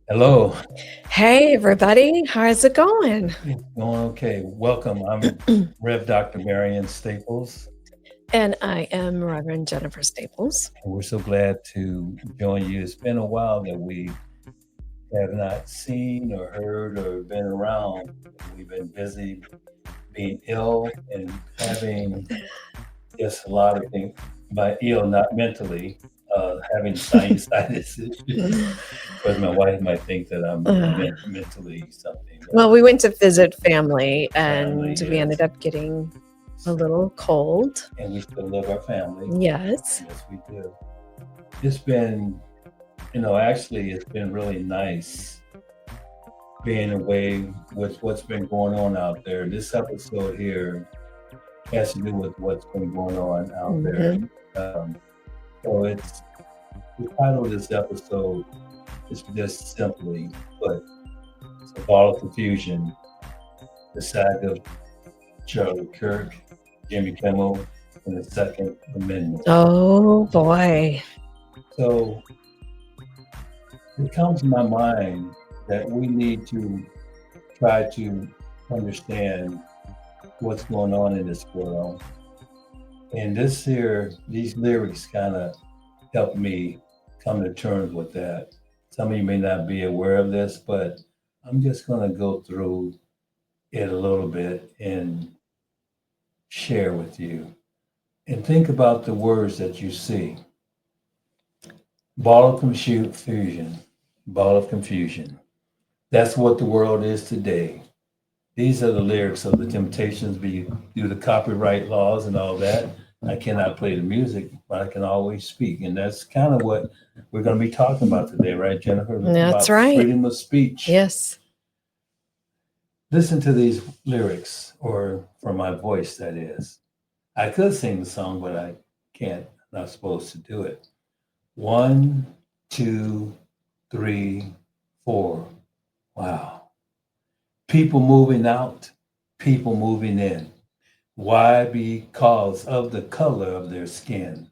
Hello. Hey, everybody. How's it going? It's going okay. Welcome. I'm Rev. Dr. Marion Staples, And I am Reverend Jennifer Staples. and we're so glad to join you. It's been a while that we have not seen or heard or been around. We've been busy being ill and having just a lot of things. By ill, not mentally, having sinusitis issues. Because my wife might think that I'm Uh, mentally something, but well, we went to visit family and family we is. ended up getting a little cold. And we still love our family. Yes. Yes, we do. It's been, actually, it's been really nice being away with what's been going on out there. This episode here has to do with what's been going on out there. Mhm. Um, so it's the title of this episode is just simply put, it's a ball of confusion, the saga of Charlie Kirk, Jimmy Kimmel, and the Second Amendment. Oh, boy. So it comes to my mind that we need to try to understand what's going on in this world. And these lyrics kind of help me come to terms with that. Some of you may not be aware of this, but I'm just going to go through it a little bit and share with you. And think about the words that you see. Ball of confusion, ball of confusion. That's what the world is today. These are the lyrics of the Temptations, due to copyright laws and all that. I cannot play the music, but I can always speak. And that's kind of what we're going to be talking about today, right, Jennifer? That's About right. freedom of speech. Yes. Listen to these lyrics, or from my voice, that is. I could sing the song, but I can't. I'm not supposed to do it. 1, 2, 3, 4. Wow. People moving out, people moving in. Why? Because of the color of their skin.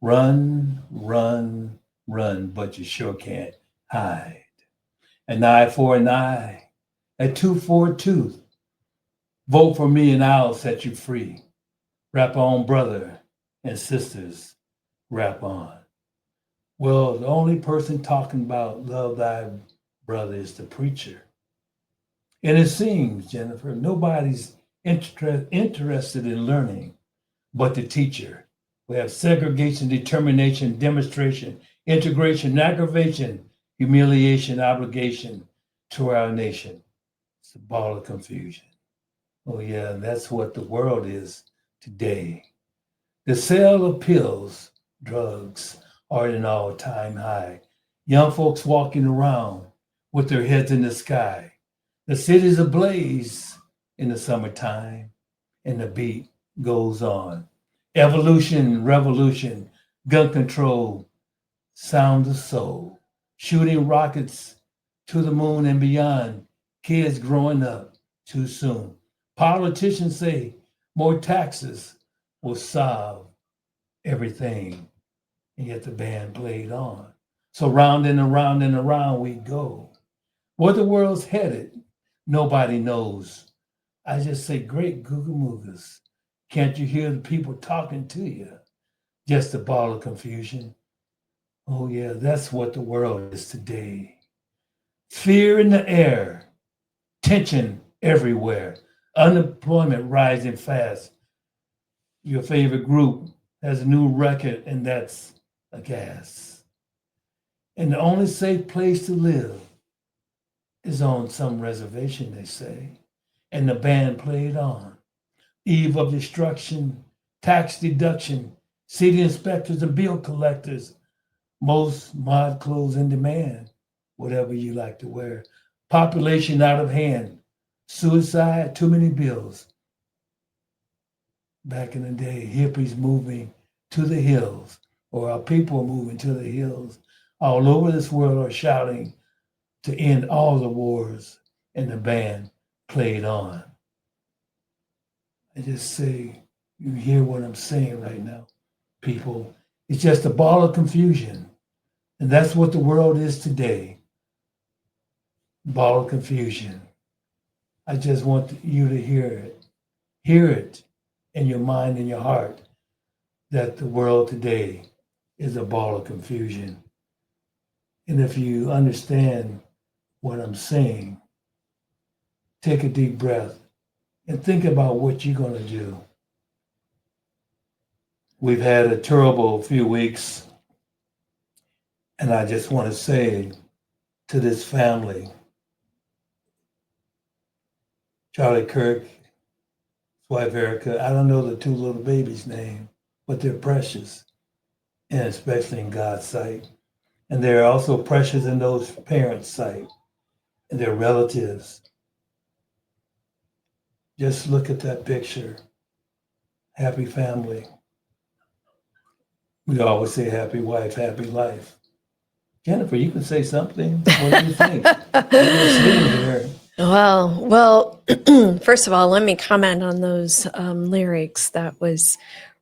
Run, run, run, but you sure can't hide. An eye for an eye, a tooth for a tooth. Vote for me and I'll set you free. Rap on, brother and sisters, rap on. Well, the only person talking about love thy brother is the preacher. And it seems, Jennifer, nobody's interested in learning but the teacher. We have segregation, determination, demonstration, integration, aggravation, humiliation, obligation to our nation. It's a ball of confusion. Oh, yeah, that's what the world is today. The sale of pills, drugs, are at an all time high. Young folks walking around with their heads in the sky. The city's ablaze in the summertime, and the beat goes on. Evolution, revolution, gun control, sound of soul, shooting rockets to the moon and beyond, kids growing up too soon. Politicians say more taxes will solve everything, and yet the band played on. So round and around and around we go. Where the world's headed, nobody knows. I just say, great Google Moogas. Can't you hear the people talking to you? Just a ball of confusion. Oh, yeah, that's what the world is today. Fear in the air, tension everywhere, unemployment rising fast. Your favorite group has a new record, and that's a gas. And the only safe place to live is on some reservation, they say. And the band played on. Eve of destruction, tax deduction, city inspectors and bill collectors, most mod clothes in demand, whatever you like to wear. Population out of hand, suicide, too many bills. Back in the day, hippies moving to the hills, or our people moving to the hills all over this world are shouting to end all the wars, and the band played on. I just say, you hear what I'm saying right now, people. It's just a ball of confusion. And that's what the world is today. ball of confusion. I just want you to hear it in your mind and your heart that the world today is a ball of confusion. And if you understand what I'm saying, take a deep breath and think about what you're going to do. We've had a terrible few weeks, and I just want to say to this family, Charlie Kirk, his wife Erica, I don't know the two little babies' name, but they're precious, and especially in God's sight. And they're also precious in those parents' sight and their relatives. Just look at that picture. Happy family. We always say happy wife, happy life. Jennifer, you can say something. What do you think? You're sitting here. Well, first of all, let me comment on those lyrics. That was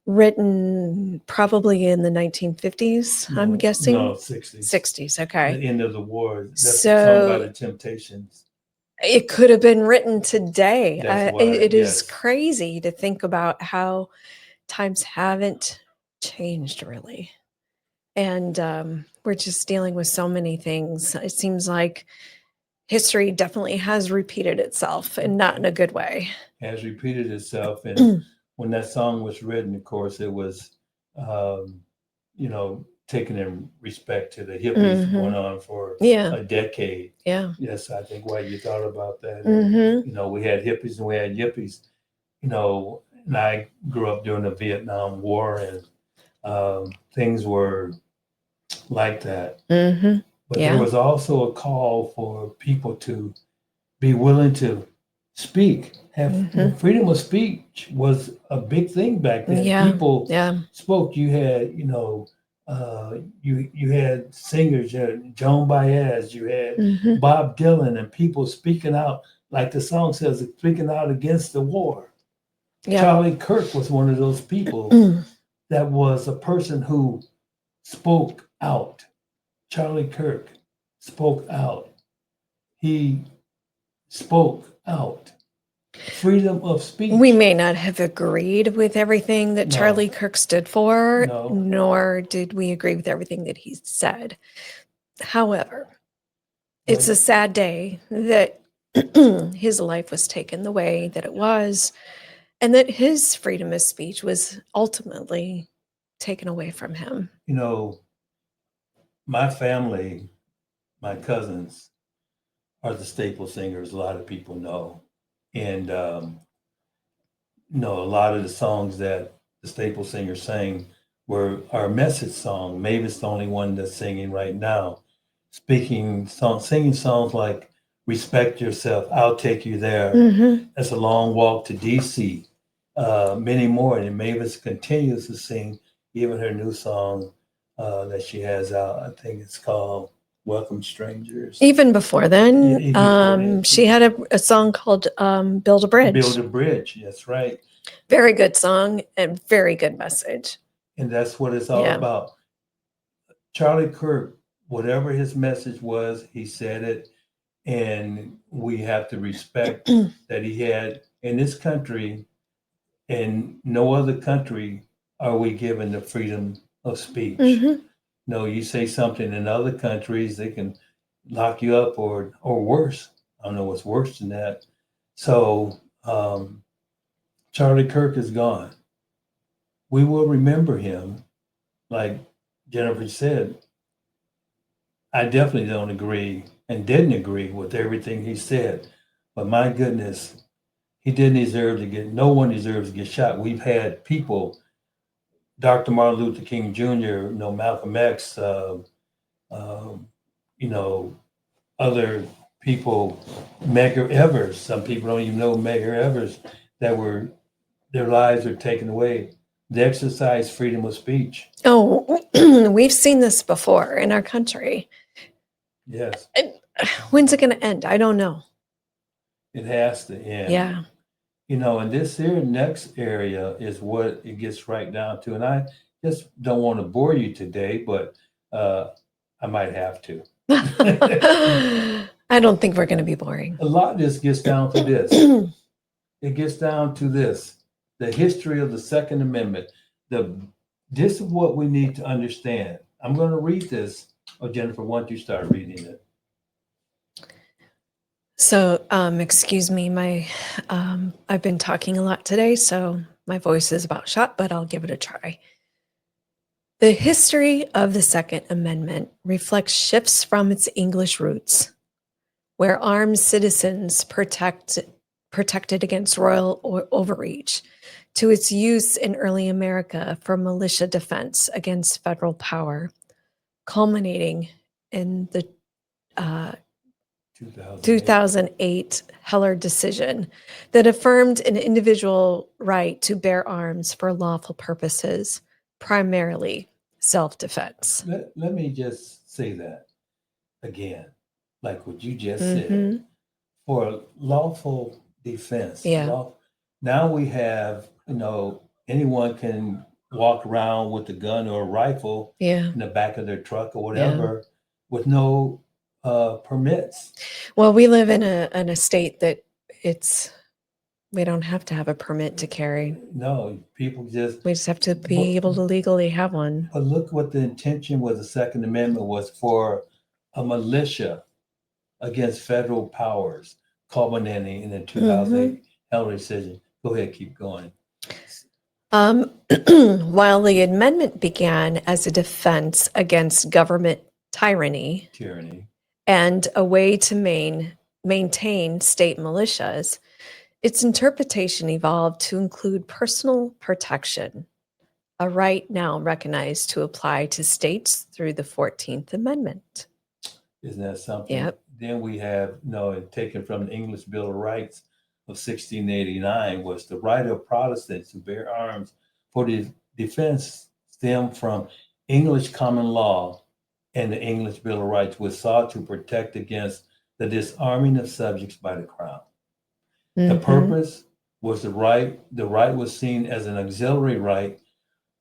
written probably in the 1950s, I'm guessing. No, 60s. 60s, okay. The end of the war. That's the song by the Temptations. It could have been written today. That's why, It is yes. crazy to think about how times haven't changed really. And we're just dealing with so many things. It seems like history definitely has repeated itself and not in a good way. Has repeated itself. And when that song was written, of course, it was, taken in respect to the hippies going on for a decade. Yeah. Yes, I think why you thought about that. Mm-hmm. And, we had hippies and we had yippies. And I grew up during the Vietnam War, and things were like that. Mm-hmm. But there was also a call for people to be willing to speak. Have freedom of speech was a big thing back then. Yeah. People Yeah. spoke. You had, you had singers, you had Joan Baez, you had Bob Dylan, and people speaking out, like the song says, speaking out against the war. Yep. Charlie Kirk was one of those people that was a person who spoke out. Charlie Kirk spoke out. He spoke out. Freedom of speech. We may not have agreed with everything that Charlie Kirk stood for, nor did we agree with everything that he said. However, it's a sad day that his life was taken the way that it was, and that his freedom of speech was ultimately taken away from him. My family, my cousins, are the staple singers, a lot of people know. And, a lot of the songs that the staple singers sang were our message song. Mavis, the only one that's singing right now, singing songs like Respect Yourself, I'll Take You There. That's a Long Walk to DC. Many more. And Mavis continues to sing even her new song that she has out. I think it's called Welcome Strangers. Even before then, she had a song called Build a Bridge. Build a Bridge, that's right. Very good song and very good message. And that's what it's all about. Charlie Kirk, whatever his message was, he said it. And we have to respect that he had in this country, in no other country are we given the freedom of speech. No, you say something in other countries, they can lock you up or worse. I don't know what's worse than that. So Charlie Kirk is gone. We will remember him. Like Jennifer said, I definitely don't agree and didn't agree with everything he said. But my goodness, he didn't deserve to no one deserves to get shot. We've had people, Dr. Martin Luther King Jr., Malcolm X, other people, Medgar Evers. Some people don't even know Medgar Evers, that their lives are taken away. They exercise freedom of speech. Oh, we've seen this before in our country. Yes. When's it going to end? I don't know. It has to end. Yeah. And this here next area is what it gets right down to. And I just don't want to bore you today, but I might have to. I don't think we're going to be boring. A lot of this gets down to this. It gets down to this: the history of the Second Amendment. This is what we need to understand. I'm going to read this. Oh, Jennifer, why don't you start reading it? So, excuse me, I've been talking a lot today, so my voice is about shot, but I'll give it a try. The history of the Second Amendment reflects shifts from its English roots, where armed citizens protected against royal overreach, to its use in early America for militia defense against federal power, culminating in the 2008 Heller decision that affirmed an individual right to bear arms for lawful purposes, primarily self-defense. Let me just say that again, like what you just said. For lawful defense, now we have, anyone can walk around with a gun or a rifle in the back of their truck or whatever with no permits. Well, we live in a state that we don't have to have a permit to carry. No, we just have to be able to legally have one. But look what the intention was. The Second Amendment was for a militia against federal powers, culminating in the 2008 Heller decision. Go ahead, keep going. While the amendment began as a defense against government tyranny, and a way to maintain state militias, its interpretation evolved to include personal protection, a right now recognized to apply to states through the 14th Amendment. Isn't that something? Yep. Then we have, taken from the English Bill of Rights of 1689 was the right of Protestants to bear arms for the defense stemmed from English common law and the English Bill of Rights, was sought to protect against the disarming of subjects by the crown. The purpose was the right was seen as an auxiliary right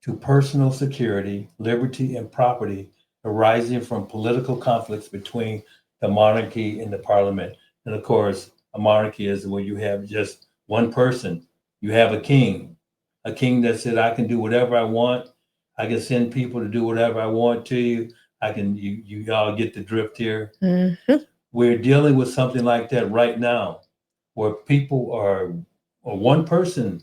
to personal security, liberty, and property arising from political conflicts between the monarchy and the parliament. And of course, a monarchy is where you have just one person. You have a king that said, I can do whatever I want. I can send people to do whatever I want to you. You all get the drift here. We're dealing with something like that right now, where people or one person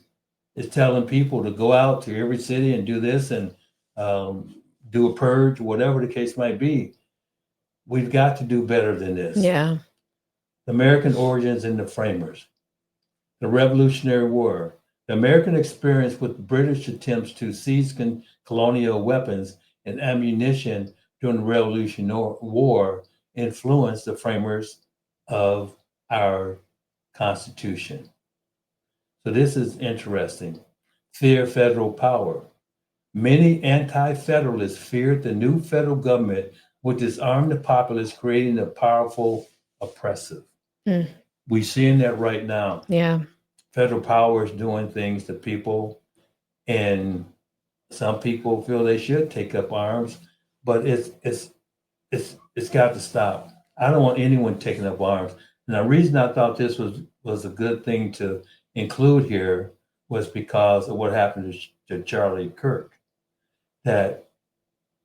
is telling people to go out to every city and do this and do a purge, whatever the case might be. We've got to do better than this. Yeah. The American origins and the framers. The Revolutionary War. The American experience with British attempts to seize colonial weapons and ammunition during the Revolutionary War influenced the framers of our Constitution. So this is interesting. Fear federal power. Many anti-federalists feared the new federal government would disarm the populace, creating a powerful oppressive. We're seeing that right now. Yeah. Federal power is doing things to people, and some people feel they should take up arms, but it's got to stop. I don't want anyone taking up arms. And the reason I thought this was a good thing to include here was because of what happened to Charlie Kirk. That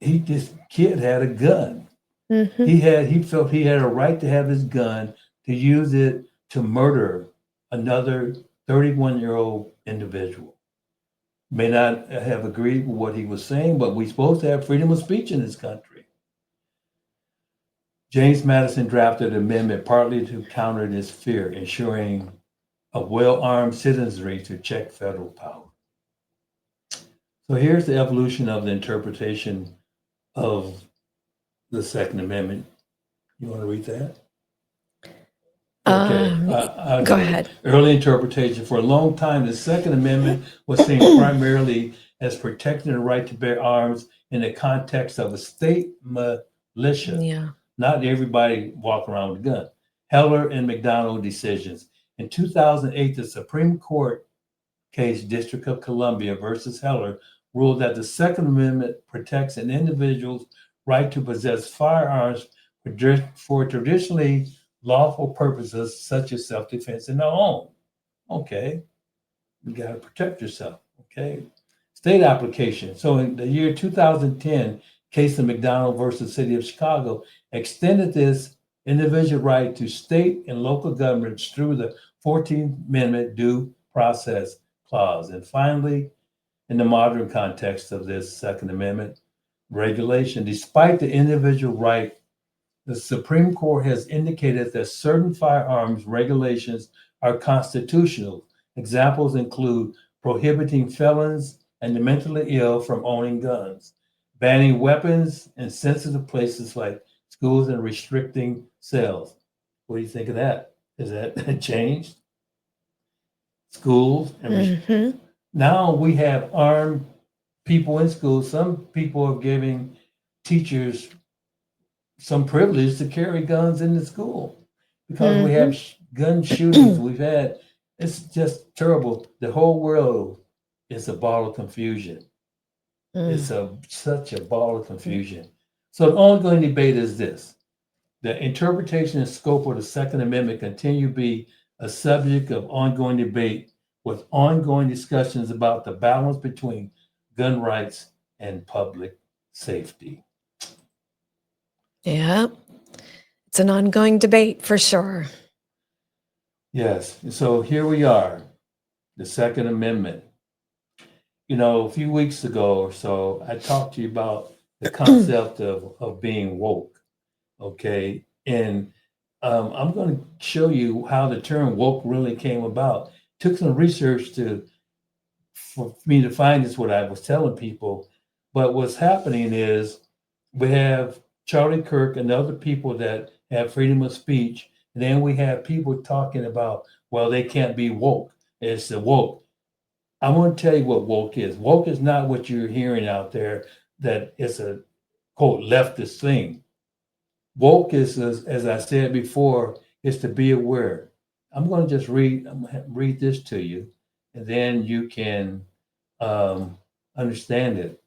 this kid had a gun. He felt he had a right to have his gun, to use it to murder another 31-year-old individual. May not have agreed with what he was saying, but we're supposed to have freedom of speech in this country. James Madison drafted an amendment partly to counter this fear, ensuring a well-armed citizenry to check federal power. So here's the evolution of the interpretation of the Second Amendment. You want to read that? Okay, go ahead. Early interpretation. For a long time, the Second Amendment was seen primarily as protecting the right to bear arms in the context of a state militia. Yeah. Not everybody walk around with a gun. Heller and McDonald decisions. In 2008, the Supreme Court case District of Columbia versus Heller ruled that the Second Amendment protects an individual's right to possess firearms for traditionally lawful purposes such as self-defense in the home. Okay, you got to protect yourself. Okay, state application. So in the year 2010, case of McDonald versus City of Chicago extended this individual right to state and local governments through the 14th Amendment due process clause. And finally, in the modern context of this Second Amendment regulation, despite the individual right, the Supreme Court has indicated that certain firearms regulations are constitutional. Examples include prohibiting felons and the mentally ill from owning guns, banning weapons in sensitive places like schools, and restricting sales. What do you think of that? Is that changed? Schools and now we have armed people in schools. Some people are giving teachers some privilege to carry guns in the school because we have gun shootings. We've had, it's just terrible. The whole world is a ball of confusion. It's such a ball of confusion. So the ongoing debate is this: the interpretation and scope of the Second Amendment continue to be a subject of ongoing debate, with ongoing discussions about the balance between gun rights and public safety. Yeah, it's an ongoing debate for sure. Yes, so here we are, the Second Amendment. You know, a few weeks ago or so, I talked to you about the concept of being woke, okay? And I'm going to show you how the term woke really came about. Took some research for me to find this, what I was telling people. But what's happening is we have Charlie Kirk and other people that have freedom of speech. And then we have people talking about, well, they can't be woke. It's the woke. I want to tell you what woke is. Woke is not what you're hearing out there, that it's a, quote, leftist thing. Woke is, as I said before, is to be aware. I'm going to just read this to you, and then you can understand it.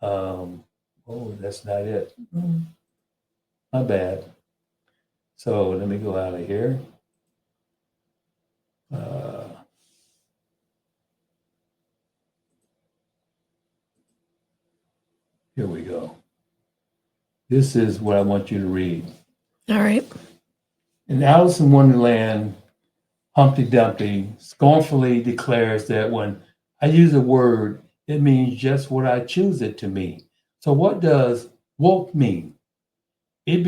Oh, that's not it. My bad. So let me go out of here. Here we go. This is what I want you to read. All right. In Alice in Wonderland, Humpty Dumpty scornfully declares that when I use a word, it means just what I choose it to mean. So what does woke mean? It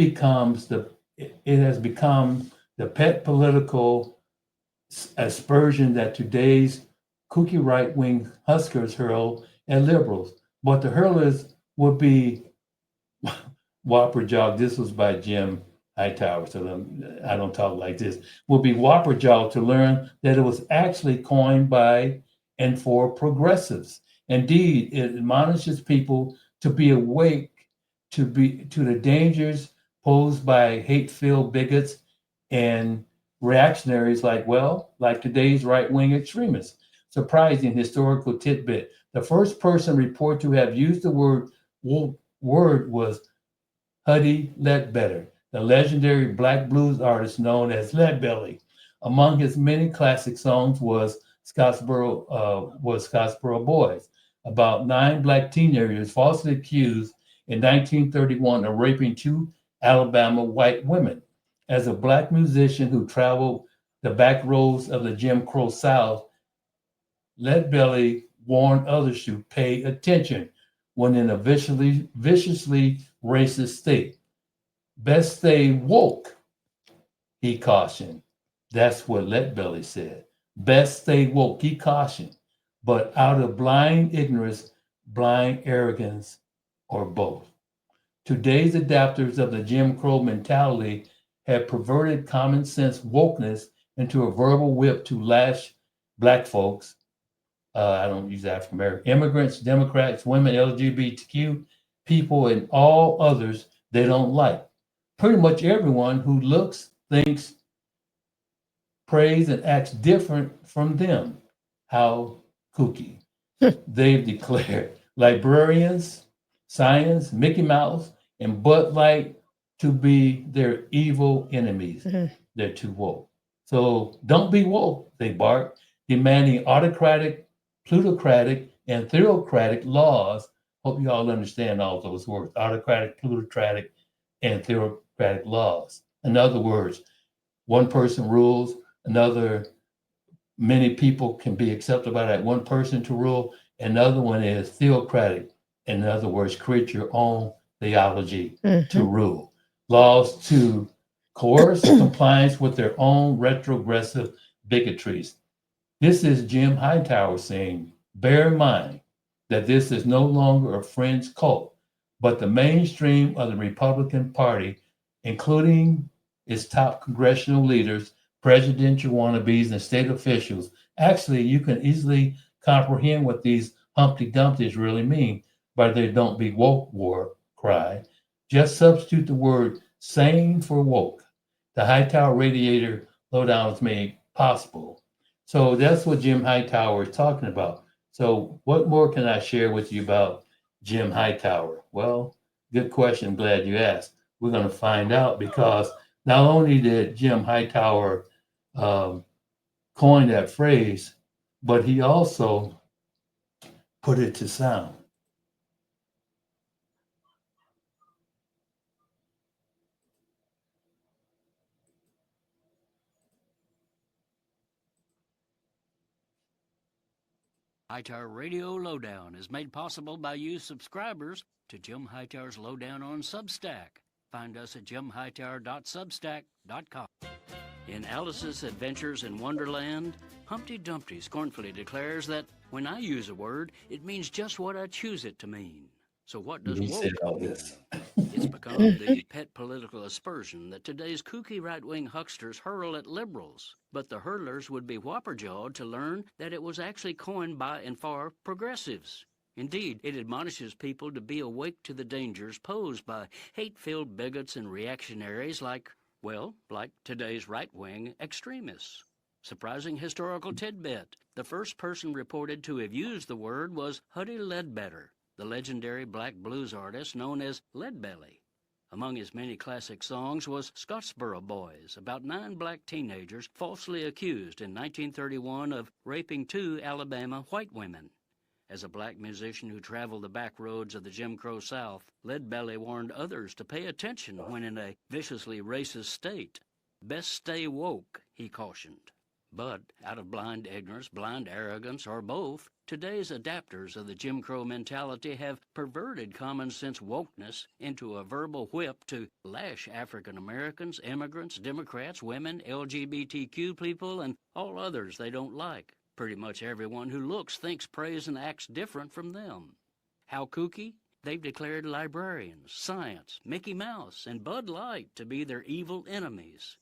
has become the pet political aspersion that today's kooky right-wing huskers hurl at liberals. But the hurlers would be Whopper Jog. This was by Jim Hightower, so I don't talk like this. Would be Whopper Jog to learn that it was actually coined by and for progressives. Indeed, it admonishes people to be awake to the dangers posed by hate-filled bigots and reactionaries like today's right-wing extremists. Surprising historical tidbit: the first person reported to have used the word was Huddie Ledbetter, the legendary black blues artist known as Leadbelly. Among his many classic songs was Scottsboro Boys, about 9 black teenagers falsely accused in 1931 of raping 2 Alabama white women. As a black musician who traveled the back roads of the Jim Crow South, Leadbelly warned others to pay attention when in a viciously racist state. Best stay woke, he cautioned. That's what Leadbelly said. Best stay woke, he cautioned. But out of blind ignorance, blind arrogance, or both. Today's adapters of the Jim Crow mentality have perverted common sense wokeness into a verbal whip to lash black folks. I don't use African American, immigrants, Democrats, women, LGBTQ people, and all others they don't like. Pretty much everyone who looks, thinks, prays, and acts different from them. How kooky. They've declared librarians, science, Mickey Mouse, and Bud Light to be their evil enemies. They're too woke. So don't be woke, they bark, demanding autocratic, plutocratic, and theocratic laws. Hope you all understand all those words: autocratic, plutocratic, and theocratic laws. In other words, one person rules, another, many people can be accepted by that one person to rule. Another one is theocratic. In other words, create your own theology to rule. Laws to coerce compliance with their own retrogressive bigotries. This is Jim Hightower saying, bear in mind that this is no longer a fringe cult, but the mainstream of the Republican Party, including its top congressional leaders, presidential wannabes, and state officials. Actually, you can easily comprehend what these Humpty Dumptys really mean by their "don't be woke" war cry. Just substitute the word sane for woke. The Hightower radiator lowdown is made possible. So that's what Jim Hightower is talking about. So what more can I share with you about Jim Hightower? Well, good question. Glad you asked. We're going to find out, because not only did Jim Hightower coin that phrase, but he also put it to sound. Hightower Radio Lowdown is made possible by you subscribers to Jim Hightower's Lowdown on Substack. Find us at jimhightower.substack.com. In Alice's Adventures in Wonderland, Humpty Dumpty scornfully declares that when I use a word, it means just what I choose it to mean. So what does woke mean? It's become the pet political aspersion that today's kooky right-wing hucksters hurl at liberals. But the hurlers would be whopper-jawed to learn that it was actually coined by and for progressives. Indeed, it admonishes people to be awake to the dangers posed by hate-filled bigots and reactionaries like today's right-wing extremists. Surprising historical tidbit. The first person reported to have used the word was Huddie Ledbetter, the legendary black blues artist known as Leadbelly. Among his many classic songs was Scottsboro Boys, about 9 black teenagers falsely accused in 1931 of raping 2 Alabama white women. As a black musician who traveled the back roads of the Jim Crow South, Leadbelly warned others to pay attention when in a viciously racist state. Best stay woke, he cautioned. But out of blind ignorance, blind arrogance, or both, today's adapters of the Jim Crow mentality have perverted common sense wokeness into a verbal whip to lash African Americans, immigrants, Democrats, women, LGBTQ people, and all others they don't like. Pretty much everyone who looks, thinks, prays, and acts different from them. How kooky? They've declared librarians, science, Mickey Mouse, and Bud Light to be their evil enemies.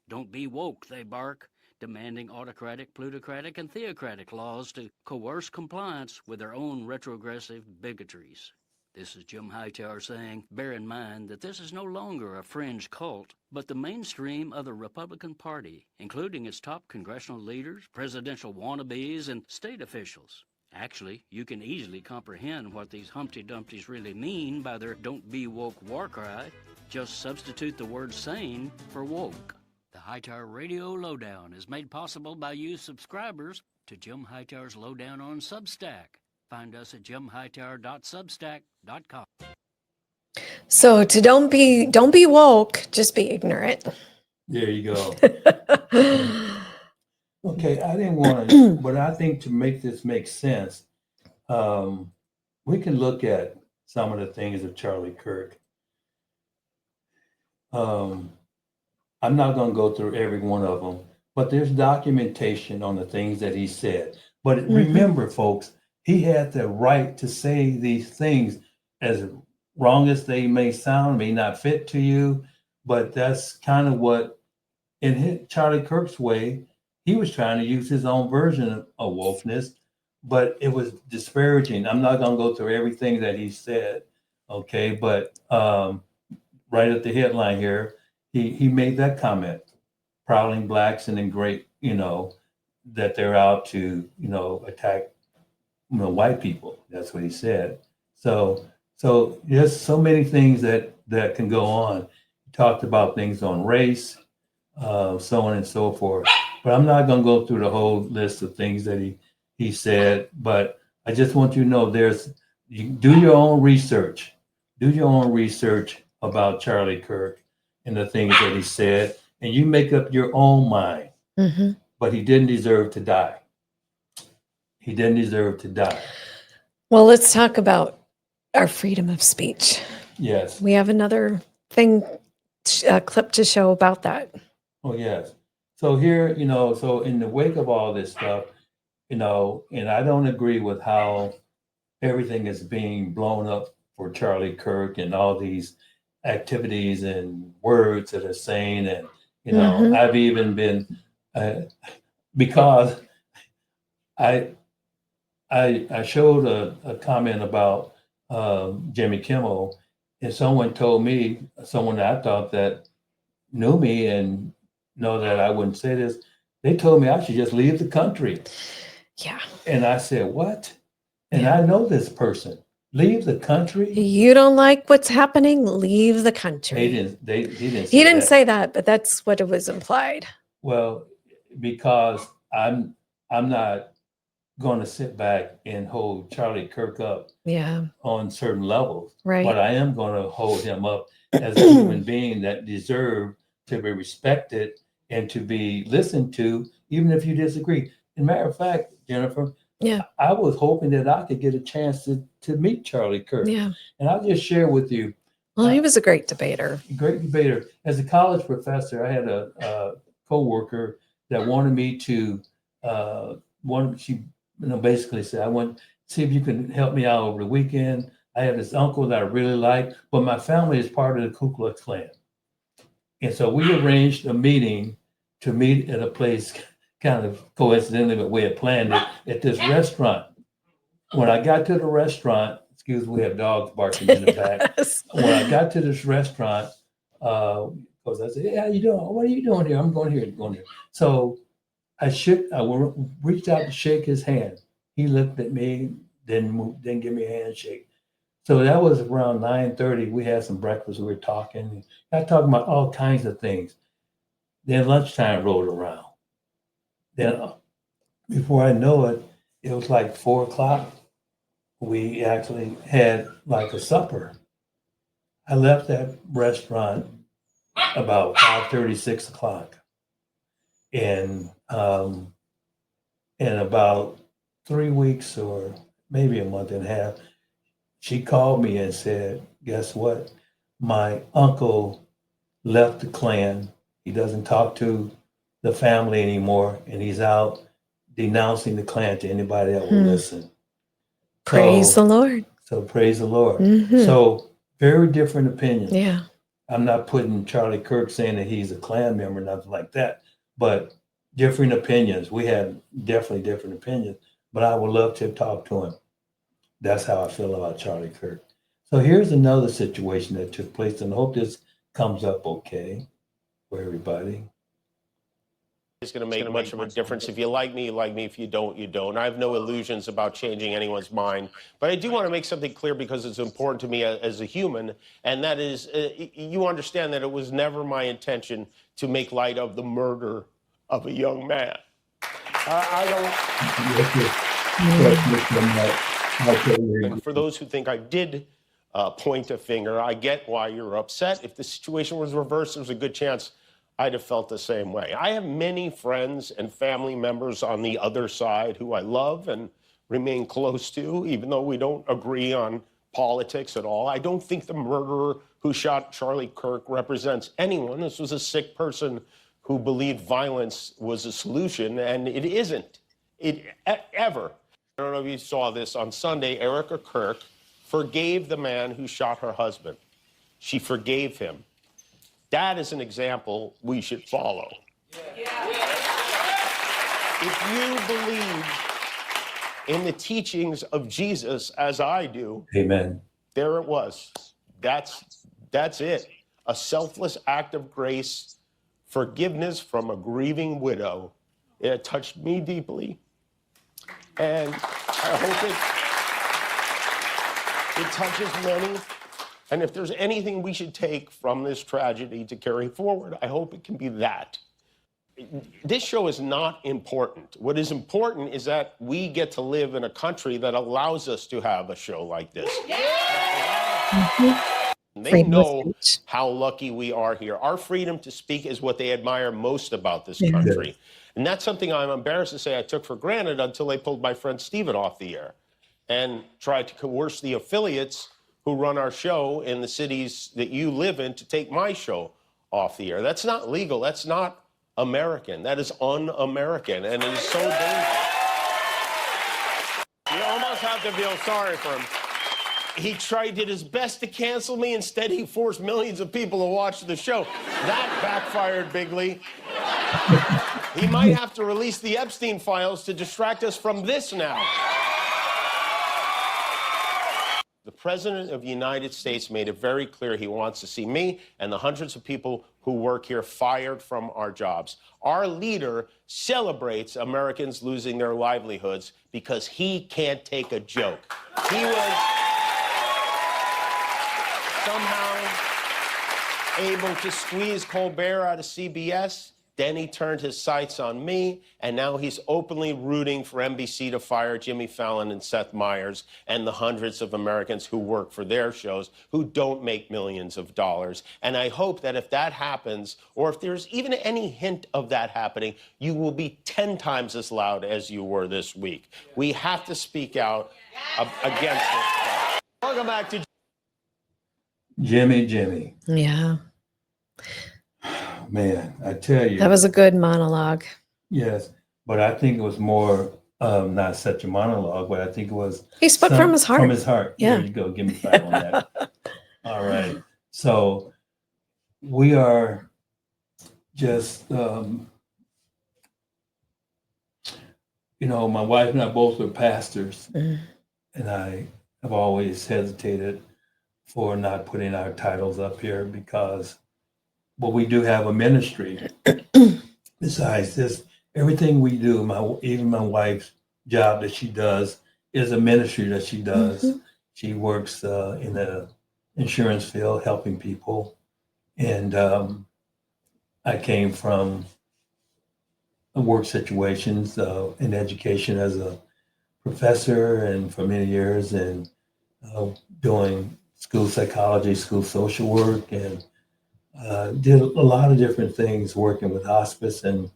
Don't be woke, they bark, demanding autocratic, plutocratic, and theocratic laws to coerce compliance with their own retrogressive bigotries. This is Jim Hightower saying, bear in mind that this is no longer a fringe cult, but the mainstream of the Republican Party, including its top congressional leaders, presidential wannabes, and state officials. Actually, you can easily comprehend what these Humpty Dumptys really mean by their "don't be woke" war cry. Just substitute the word sane for woke. The Hightower Radio Lowdown is made possible by you subscribers to Jim Hightower's Lowdown on Substack. Find us at jimhightower.substack.com. So to don't be woke, just be ignorant. There you go. Okay, I didn't want to, but I think to make this make sense, we can look at some of the things of Charlie Kirk. I'm not going to go through every one of them, but there's documentation on the things that he said. But remember, folks, he had the right to say these things, as wrong as they may sound, may not fit to you, but that's kind of what, in Charlie Kirk's way, he was trying to use his own version of wokeness, but it was disparaging. I'm not going to go through everything that he said, okay, but right at the headline here, he made that comment, prowling blacks and then great, that they're out to, attack, white people. That's what he said. So there's so many things that can go on. talked about things on race, so on and so forth. But I'm not going to go through the whole list of things that he said. But I just want you to know you do your own research. Do your own research about Charlie Kirk and the things that he said, and you make up your own mind. Mm-hmm. But he didn't deserve to die. He didn't deserve to die. Well, let's talk about our freedom of speech. Yes. We have another clip to show about that. Oh, yes. So here, so in the wake of all this stuff, and I don't agree with how everything is being blown up for Charlie Kirk and all these activities and words that are saying, and Mm-hmm. I've even been because I showed a comment about Jimmy Kimmel, and someone told me, someone that I thought that knew me and know that I wouldn't say this, they told me I should just leave the country. Yeah. And I said, what? And I know this person. Leave the country? You don't like what's happening? Leave the country. He didn't say that, but that's what it was implied. Well, because I'm not going to sit back and hold Charlie Kirk up on certain levels. Right. But I am going to hold him up as a human being that deserves to be respected and to be listened to, even if you disagree. As a matter of fact, Jennifer, I was hoping that I could get a chance to meet Charlie Kirk. Yeah. And I'll just share with you. Well, he was a great debater. Great debater. As a college professor, I had a co-worker that wanted me to, she basically said, I want to see if you can help me out over the weekend. I have this uncle that I really like, but my family is part of the Ku Klux Klan. And so we arranged a meeting to meet at a place, kind of coincidentally, but we had planned it, at this restaurant. When I got to the restaurant, excuse me, we have dogs barking in the back. Yes. When I got to this restaurant, because I said, hey, how you doing? What are you doing here? I'm going here. So I reached out to shake his hand. He looked at me, didn't give me a handshake. So that was around 9:30. We had some breakfast. We were talking. I talking about all kinds of things. Then lunchtime rolled around. Then before I know it, it was like 4:00. We actually had like a supper. I left that restaurant about 5:30, 6 o'clock. And in about 3 weeks or maybe a month and a half, she called me and said, guess what? My uncle left the Klan. He doesn't talk to the family anymore, and he's out denouncing the Klan to anybody that will listen. Praise the Lord. So praise the Lord. Mm-hmm. So very different opinions. Yeah. I'm not putting Charlie Kirk saying that he's a Klan member, nothing like that, but different opinions. We had definitely different opinions, but I would love to talk to him. That's how I feel about Charlie Kirk. So here's another situation that took place, and I hope this comes up okay for everybody. It's going to make much of a difference. If you like me, you like me. If you don't, you don't. I have no illusions about changing anyone's mind. But I do want to make something clear because it's important to me as a human, and that is, you understand that it was never my intention to make light of the murder of a young man. I don't... And for those who think I did point a finger, I get why you're upset. If the situation was reversed, there's a good chance I'd have felt the same way. I have many friends and family members on the other side who I love and remain close to, even though we don't agree on politics at all. I don't think the murderer who shot Charlie Kirk represents anyone. This was a sick person who believed violence was a solution, and it isn't. Ever. I don't know if you saw this on Sunday. Erica Kirk forgave the man who shot her husband. She forgave him. That is an example we should follow. If you believe in the teachings of Jesus, as I do, amen. There it was. That's it. A selfless act of grace, forgiveness from a grieving widow. It touched me deeply. And I hope it touches many. And if there's anything we should take from this tragedy to carry forward, I hope it can be that. This show is not important. What is important is that we get to live in a country that allows us to have a show like this. They know how lucky we are here. Our freedom to speak is what they admire most about this country. And that's something I'm embarrassed to say I took for granted until they pulled my friend Stephen off the air and tried to coerce the affiliates who run our show in the cities that you live in to take my show off the air. That's not legal. That's not American. That is un-American, and it is so dangerous. You almost have to feel sorry for him. He did his best to cancel me. Instead, he forced millions of people to watch the show. That backfired bigly. He might have to release the Epstein files to distract us from this now. The President of the United States made it very clear he wants to see me and the hundreds of people who work here fired from our jobs. Our leader celebrates Americans losing their livelihoods because he can't take a joke. He was somehow able to squeeze Colbert out of CBS. Then he turned his sights on me, and now he's openly rooting for NBC to fire Jimmy Fallon and Seth Meyers and the hundreds of Americans who work for their shows who don't make millions of dollars. And I hope that if that happens, or if there's even any hint of that happening, you will be 10 times as loud as you were this week. We have to speak out against this. Welcome back to Jimmy. Yeah. Man, I tell you. That was a good monologue. Yes, but I think it was more not such a monologue, but I think it was. He spoke from his heart. From his heart. Yeah. There you go. Give me 5 on that. All right. So we are just, my wife and I both are pastors, and I have always hesitated for not putting our titles up here because. But we do have a ministry. Besides this, everything we do, even my wife's job that she does is a ministry that she does. She works in the insurance field, helping people. And I came from work situations in education as a professor and for many years and doing school psychology, school social work, and did a lot of different things working with hospice, and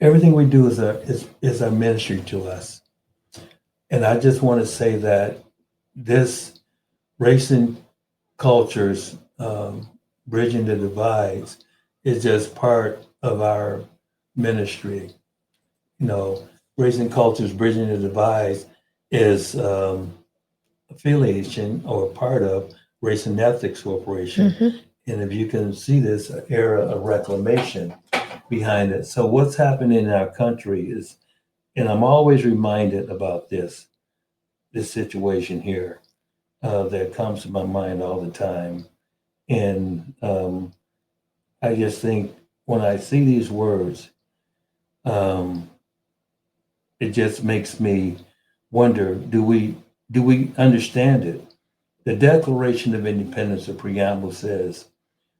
everything we do is a ministry to us. And I just want to say that this race and cultures, bridging the divides, is just part of our ministry. Race and cultures, bridging the divides is affiliation or part of Race and Ethics Corporation. And if you can see this era of reclamation behind it. So what's happening in our country is, and I'm always reminded about this situation here that comes to my mind all the time. And I just think when I see these words, it just makes me wonder, do we understand it? The Declaration of Independence, the preamble says,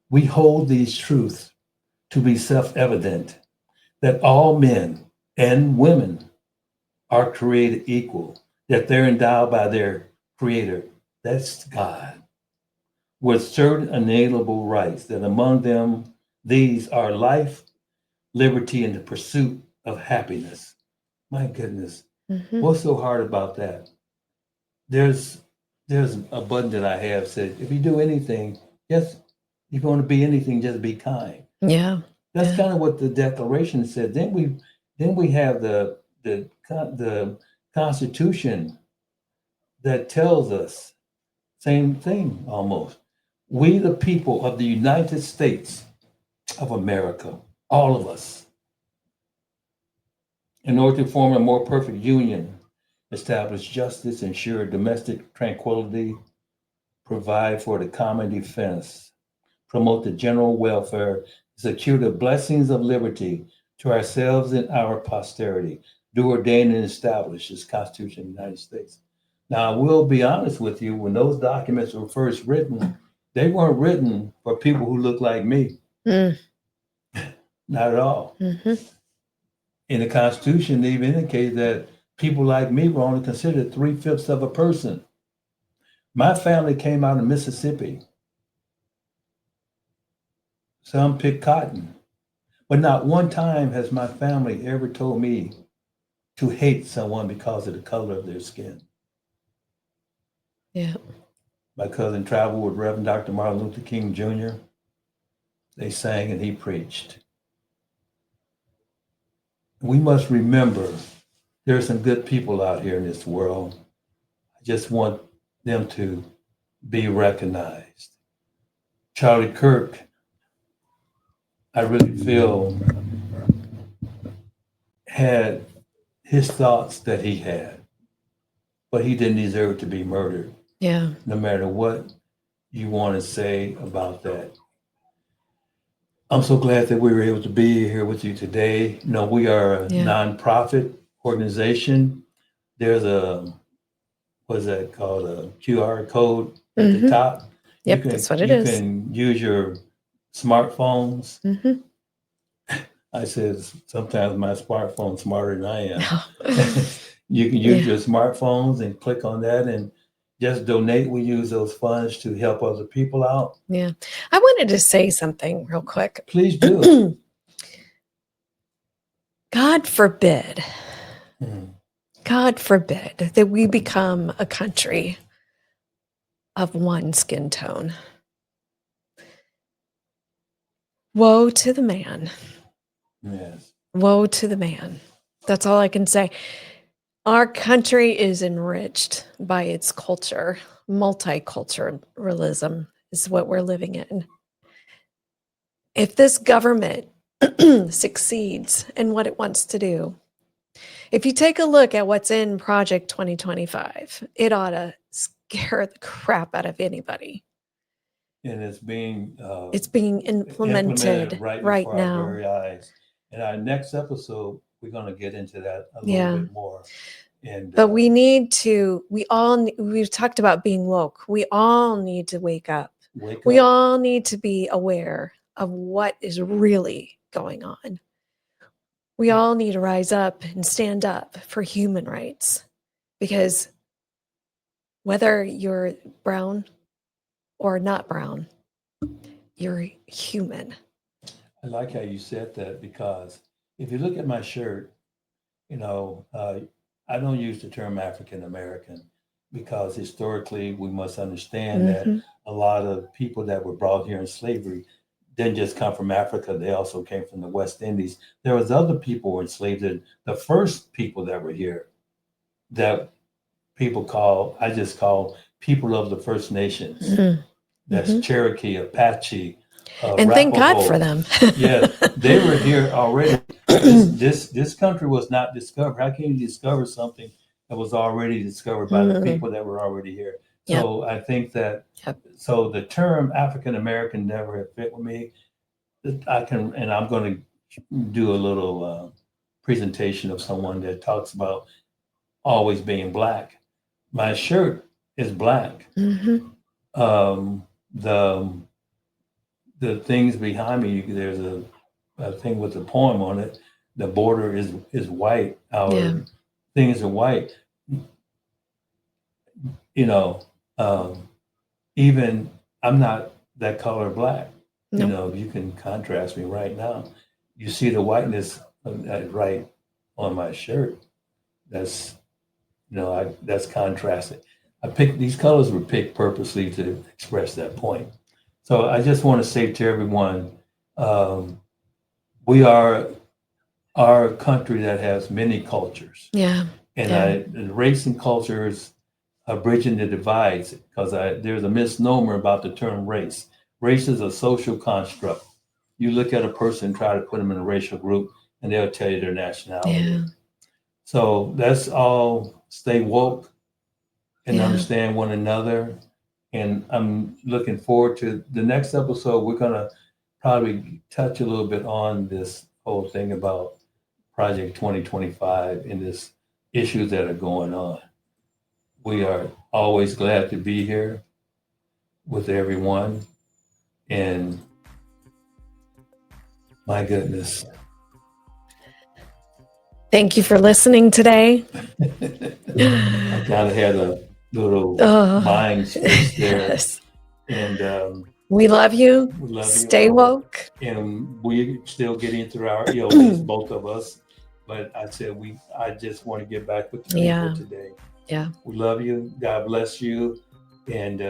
we hold these truths to be self-evident, that all men and women are created equal, that they're endowed by their creator, that's God, with certain inalienable rights, that among them, these are life, liberty, and the pursuit of happiness. My goodness, what's so hard about that? There's a button that I have said, if you do anything, you're going to be anything, just be kind. Yeah. That's kind of what the Declaration said. Then we have the Constitution that tells us same thing almost. We, the people of the United States of America, all of us, in order to form a more perfect union, establish justice, ensure domestic tranquility, provide for the common defense, promote the general welfare, secure the blessings of liberty to ourselves and our posterity, do ordain and establish this Constitution of the United States. Now, I will be honest with you, when those documents were first written, they weren't written for people who look like me. Mm. Not at all. Mm-hmm. In the Constitution, they even indicated that people like me were only considered 3/5 of a person. My family came out of Mississippi. Some picked cotton. But not one time has my family ever told me to hate someone because of the color of their skin. Yeah. My cousin traveled with Reverend Dr. Martin Luther King Jr. They sang and he preached. We must remember there are some good people out here in this world. I just want them to be recognized. Charlie Kirk, I really feel, had his thoughts that he had, but he didn't deserve to be murdered. Yeah. No matter what you want to say about that. I'm so glad that we were able to be here with you today. You know, we are a nonprofit organization. There's a, what's that called? A QR code at the top. Yep, that's what it is. You can use your smartphones. I said, sometimes my smartphone's smarter than I am. You can use your smartphones and click on that and just donate. We use those funds to help other people out. Yeah. I wanted to say something real quick. Please do. God forbid, God forbid that we become a country of one skin tone. Woe to the man. Yes. Woe to the man. That's all I can say. Our country is enriched by its culture. Multiculturalism is what we're living in. If this government succeeds in what it wants to do, if you take a look at what's in Project 2025, it ought to scare the crap out of anybody. And it's being implemented right before now. our very eyes. In our next episode, we're going to get into that a little bit more. But we need to, we've talked about being woke. We all need to wake up. We all need to be aware of what is really going on. We all need to rise up and stand up for human rights, because whether you're brown or not brown, you're human. I like how you said that, because if you look at my shirt, you know, I don't use the term African American, because historically we must understand that a lot of people that were brought here in slavery didn't just come from Africa. They also came from the West Indies. There was other people who were enslaved. The first people that were here that I just call people of the First Nations. That's Cherokee, Apache, and thank God for them. Yeah, they were here already. This country was not discovered. How can you discover something that was already discovered by the people that were already here? So I think that, so the term African American never fit with me. I'm going to do a little presentation of someone that talks about always being Black. My shirt is Black. The things behind me, there's a thing with a poem on it. The border is white. Our things are white. You know, even I'm not that color Black. You know, you can contrast me right now. You see the whiteness right on my shirt. That's, you know, that's contrasted. These colors were picked purposely to express that point. So I just want to say to everyone, we are our country that has many cultures. And race and cultures are bridging the divides, because there's a misnomer about the term race. Race is a social construct. You look at a person, try to put them in a racial group, and they'll tell you their nationality. So let's all stay woke and understand one another. And I'm looking forward to the next episode. We're going to probably touch a little bit on this whole thing about Project 2025 and this issues that are going on. We are always glad to be here with everyone. And my goodness. Thank you for listening today. I kind of had a little mind switch there. Yes. And we love you. we love Stay you. woke. And we're still getting through our illness, both of us. But I said I just want to get back with the people today. Yeah. We love you. God bless you. And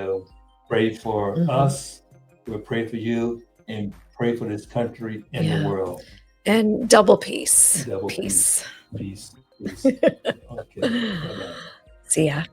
pray for us. We'll pray for you and pray for this country and the world. And double peace. Double peace. Peace. Okay. Bye-bye. See ya.